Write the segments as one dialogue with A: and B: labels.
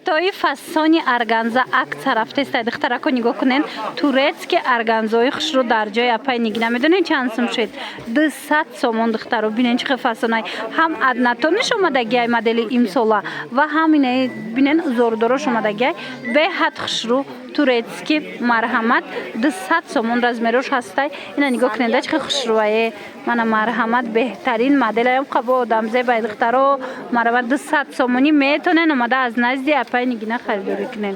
A: сифатои фасони органза акция рафтеста духтарако нигоҳ кунен. Турецки органзои хушро дар ҷои апай нигина медонен чанд сум шуд? 200 сомон духтаро бинен чӣ фасонай. Ҳам аднатониш омадагиай модели имсола ва ҳам инаи бинен узордорош омадагиай. Беҳад хушрӯ турецки марҳамат 200 сомон размерош ҳастай. Ина нигоҳ кунед чӣ хушрӯае. Мана марҳамат беҳтарин моделаям қабо одамзебай духтаро марҳамат 200 сомонӣ метонен омада аз назди апай нигина харидорӣ кунен.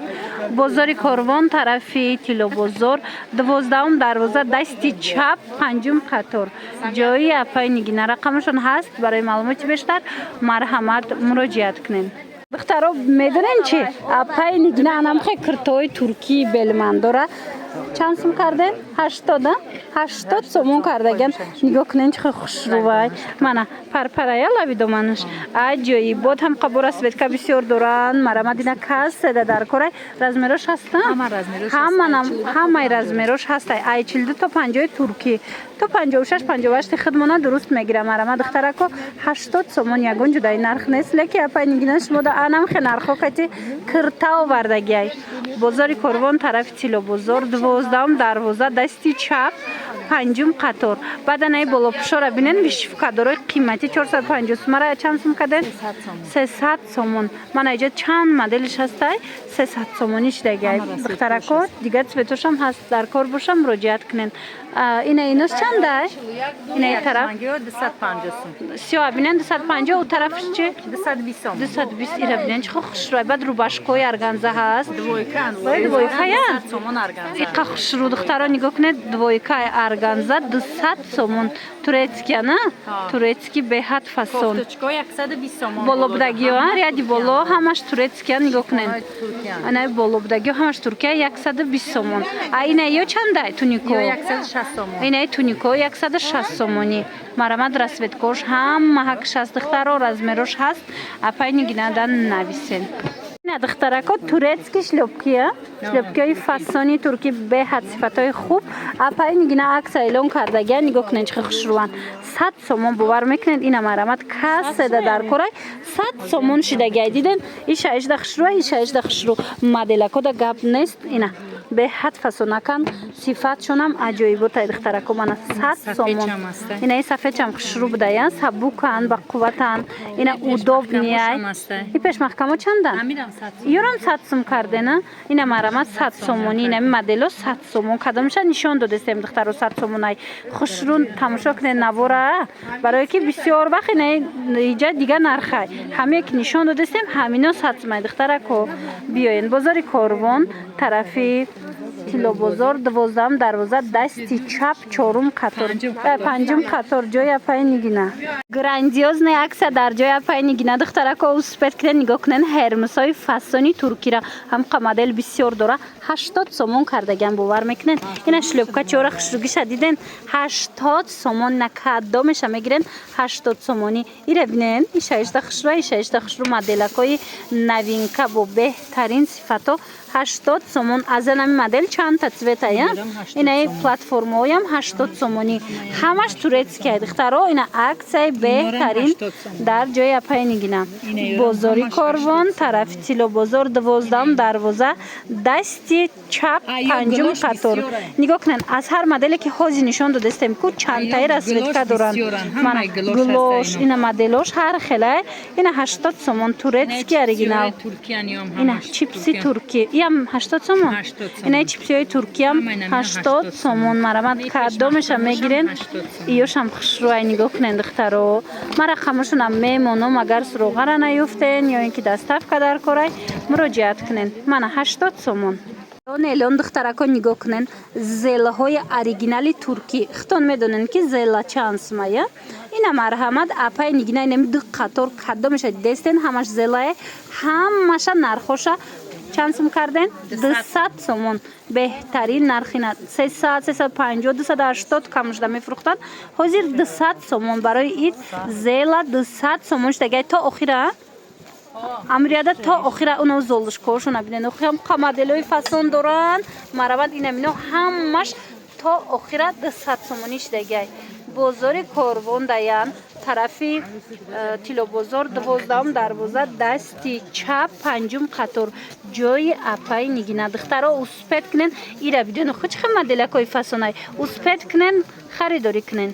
A: Бозори Корвон тарафи Тилобозор 12 дарвоза дасти чап 5 қатор ҷои апай нигина рақамашон ҳаст. Барои маълумоти бештар марҳамат муроҷиат кунен. Духтаро медонен чи апай нигина анамхе киртои туркии белман дора. Чанд сум карден? 80 сомон кардаган. Нигоҳ кунен чӣ хушрӯвай. Мана парпарая лави доманаш аҷоиб. Бод ҳам қабора светка бисёр доранд. Марҳамат ина касседа дар корай. Размерош ҳаста? Ҳамаи размерош ҳастай. Ай 42 то 50 турки. То 56 58 хидмона дуруст мегирам. Марҳамат духтарако 80 сомон ягон ҷудаи нарх нест. Леки апай нигина шумо да анам хе нархо кати кирта овардагиай. Бозори Корвон тарафи Тилобозор 12 дарвоза дасти чап 5 қатор. Баданаи болопушора бинен вишифкадорои қимати 450 сумара чанд сум каден? 300 сомон. Мана иҷо чанд моделиш ҳастай? 300 сомониш дагиай. Духтарако дига цветошам ҳаст. Дар кор бошам муроҷиат кунен. Ина инос чандай? Ина и тараф
B: 250 сум.
A: Сиёа бинен 250 у тарафиш чи?
B: 220 сом.
A: 220 ира бинен чӣ хушрӯй. Бад рубашкои органза ҳаст.
B: Двойкая? 200 сомон органза.
A: Иқа хушрӯ духтаро нигоҳ кунед. Двойкаи органза 200 сомон. Турецкия на? Турецки беҳад фасон.
B: Кофточко 120 сомон.
A: Болобдагиё ряди боло ҳамаш турецкия нигоҳ кунед. Ана болобдагиё ҳамаш туркия 120 сомон. А ина ё чандай тунико?
B: 160 сомон.
A: Ина тунико 160 сомонӣ. Марҳамат расветкош ҳама ҳақш аст духтаро размерош ҳаст. Апай нигинадан нависен. Ина духтарако турецки шлёпкия. Шлёпкияи фасони турки беҳад сифатои хуб. Апай нигина акса эълон кардагиа нигоҳ кунед чӣ хушрӯан. 100 сомон бовар мекунед. Ина марҳамат касседа дар корай 100 сомон шидагиай. Диден иша ижда хушрӯа иша ижда хушрӯ. Моделакода гап нест. Ина беҳад фасонакан сифатшонам аҷоиботай духтарако мана 100 сомон. Ина и сафедчам хушрӯ будаян сабукан ба қувватан. Ина удобнияй. И пешмахкамо чандан? Ёрам 100 сум кардена. Ина марҳамат 100 сомонӣ. Ина модело 100 сомон кадамша нишон додестем духтаро 100 сомонай. Хушрӯ тамошо кунед навора. Барое ки бисёр вақт ина иҷа дига нархай. Ҳаме ки нишон додестем ҳамино 100 сумай духтарако. Биёен бозори Корвон тарафи Тилобозор 12 дарвоза дасти чап 4 қатор 5 қатор ҷои апай нигина. Грандиозная акция дар ҷои апай нигина духтарако успет кунен нигоҳ кунен хермисои фасони туркира ҳамқа модел бисёр дора 80 сомон кардаган бовар мекунен. Ина шлёпка чора хушругиша диден 80 сомон на кадомеша мегирен 80 сомонӣ. Ира бинен иша ишда хушрӯ иша ишда хушрӯ моделакои новинка бо беҳтарин сифато 80 сомон. Аз анами модель чандта цветая? Инаи платформаоям 80 сомонӣ. Ҳамаш турецкия духтаро. Ина аксияи беҳтарин дар ҷои апай нигина. Бозори Корвон тарафи Тилобозор 12 дарвоза дасти чап 5 қатор. Нигоҳ кунен аз ҳар моделе ки ҳозир нишон додестем ку чандтаи расветка доранд. Мана глош ина моделош ҳар хелай. Ина 80 сомон турецки оригинал. Ина чипси турки. Иам 80 сомон. Ина чипсиёи туркиям 80 сомон. Марҳамат кадомеша мегирен. Иёшам хушрӯай нигоҳ кунен духтаро. Ма рақамашонам мемонам агар суроғара наёфтен ё ин ки доставка дар корай муроҷиат кунен. Мана 80 сомон. Элон духтарако нигоҳ кунен зелаҳои оригинали туркӣ. Хитон медонен ки зела чанд сумая? Ина марҳамат апай нигина инами ду қатор кадомеша дидестен ҳамаш зелае ҳамаша нархоша чанд сум карден? 200 сомон. Беҳтарин нархина 300 350 280 камшда мефурӯхтанд. Ҳозир 200 сомон барои ид зела 200 сомон шдагай то охира. Амрияда то охира уно золушкошона бинен охирам қамоделои фасон доранд. Марҳамат инамино ҳамаш то охира 200 сомонӣ шдагай. Бозори Корвон даян тарафи Тилобозор 12 дарвоза дасти чап панҷум қатор ҷои апаи нигина духтаро успет кунен ира бидуни худ чӣ моделакои фасонай успет кунен харидорӣ кунен.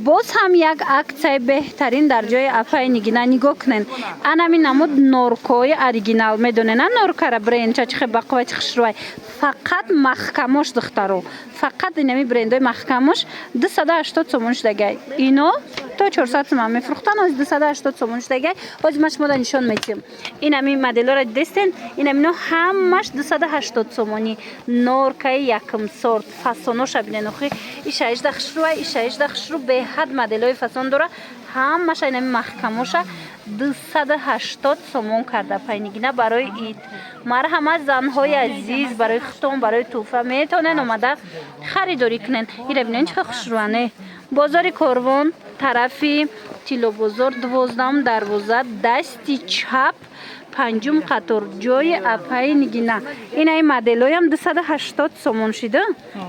A: боз ҳам як аксияи беҳтарин дар ҷои апаи нигина нигоҳ кунен. Анами намуд норкои оригинал медонен а норкара брендча чихе бақва чихшруай фақат маҳкамош духтаро фақат инами брендои маҳкамош 280 сомон шудагай ино то 400 сомон мефурӯхтан оз 280 сомон шудагай оз ма шумода нишон метиҳем инами моделора дестен инамино ҳамаш 280 сомони норкаи якм сорт фасоноша бинен охи иша 18 хушруай иша 18 хушру беҳад моделои фасон дора ҳамаша инами маҳкамоша 280 сомон карда пайнигина барои ид марҳамат занҳои азиз барои хитон барои туҳфа метавонен омада харидорӣ кунен ира бинен чӣ хушрӯане бозори Корвон тарафи Тилобозор 12 дарвоза дасти чап панҷум қатор ҷои апаи нигина инаи моделоям 280 сомон шида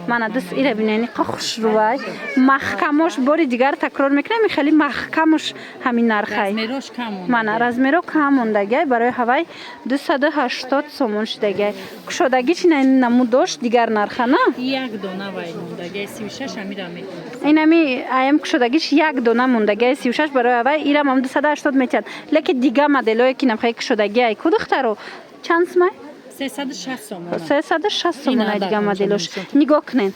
A: мана ира бинени қа хушрӯай маҳкамош бори дигар такрор мекунем хеле маҳкамош ҳамин нархай мана размеро кам мондагай барои ҳавай 280 сомон шудагай кушодагич ина наму дошт дигар нарха на
B: як дона вай мондагай 36 амира мекунад
A: инами аям кушодагич як дона мондагай 36 барои ҳавай ирам 280 метиҳад лекин дигар моделое ки намхай кушодагай ай ку духтаро чанд сумай
B: 360 сомон
A: 360 сомон ай дигар моделош нигоҳ кунен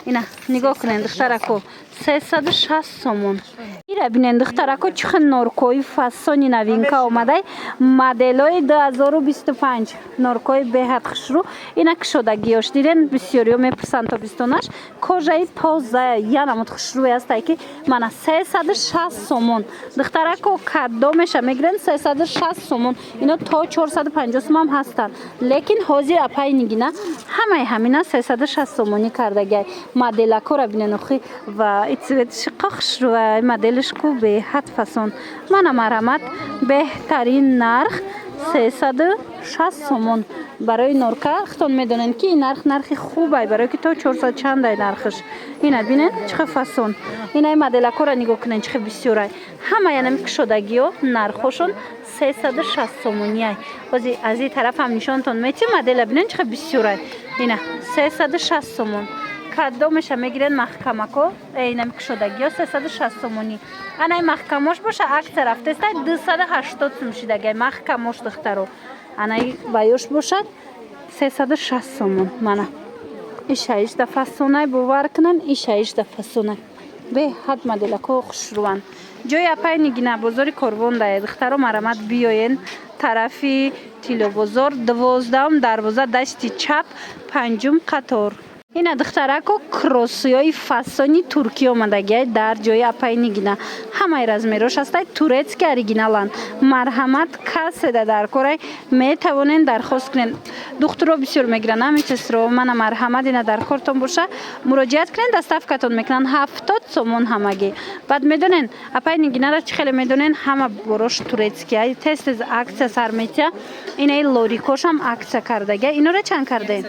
A: ина нигоҳ кунен духтарако 360 сомон ира бинен духтарако чихе норкои фасони новинка омадай моделои 2025 норкои беҳад хушрӯ ина кушодагиёш диден бисёриё мепурсанд тобистонаш кожаи тоза янамуд хушрӯи астай ки мана 360 сомон духтарако кадомеша мегирен 360 сомон ино то 450 сомон ҳастанд лекин ҳозир апаи нигина ҳамаи ҳамина 360 сомонӣ кардагай моделакора бинен охи ва ицветши қа хушрӯай моделишку беҳад фасон мана марҳамат беҳтарин нарх 360 сомон барои норка хитон медонен ки ин нарх нархи хубай барое ки то 400 чандай нархиш ина бинен чихе фасон инаи моделакора нигоҳ кунен чихе бисёрай ҳама янами кушодагиё нархошон 360 сомониай ози аз ин тарафам нишонтон метиҳам модела бинен чихе бисёрай ина 360 сомон кадомеша мегирен маҳкамако инами кушодагиё 360 сомонӣ анаи маҳкамош боша аксия рафтестай 280 сом шидагай маҳкамош духтаро анаи баёш бошад 360 сомон мана иша 18 фасонай бовар кунан иша 18 фасонай беҳад моделако хушрӯанд ҷои апаи нигина бозори Корвон дае духтаро марҳамат биёен тарафи Тилобозор 12 дарвоза дасти чап панҷум қатор ина духтарако кроссиёи фасони туркӣ омадагиай дар ҷои апаи нигина ҳамаи размерош астай турецки оригиналанд марҳамат каседа дар корай метавонен дархост кунен духтуро бисёр мегиранд амитесро мана марҳамат ина дар кортон боша муроҷиат кунен доставкатон мекунанд 70 сомон ҳамагӣ баъд медонен апаи нигинара чӣ хеле медонен ҳама борош турецки ай тез тез аксия сар метиҳа инаи лорикошам аксия кардагиай инора чанд карден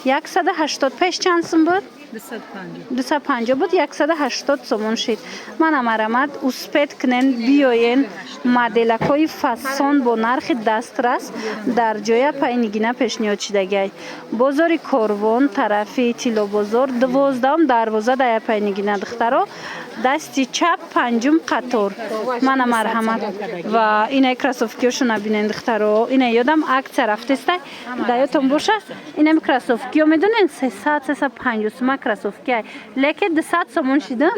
A: 180 пеш чанд сум буд 250 буд 180 сомон шид мана марҳамат успет кунен биёен моделакои фасон бо нархи дастрас дар ҷои апаи нигина пешниҳод шидагай бозори Корвон тарафи Тилобозор 12 дарвоза дар апаи нигина духтаро дасти чап панҷум қатор мана марҳамат ва инаи кроссовкиёшона бинен духтаро ина ёдам аксия рафтестай даётон боша инами кроссовкиё медонен 300-350 сума кроссовкиай лекин 200 сомон шида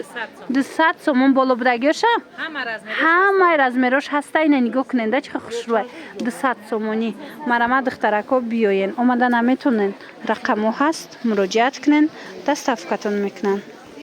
A: 200 сомон боло будагиёша ҳамаи размерош ҳаста ина нигоҳ куненда чихе хушрӯай 200 сомонӣ марҳамат духтарако биёен омада наметонен рақамо ҳаст муроҷиат кунен доставкатон мекунанд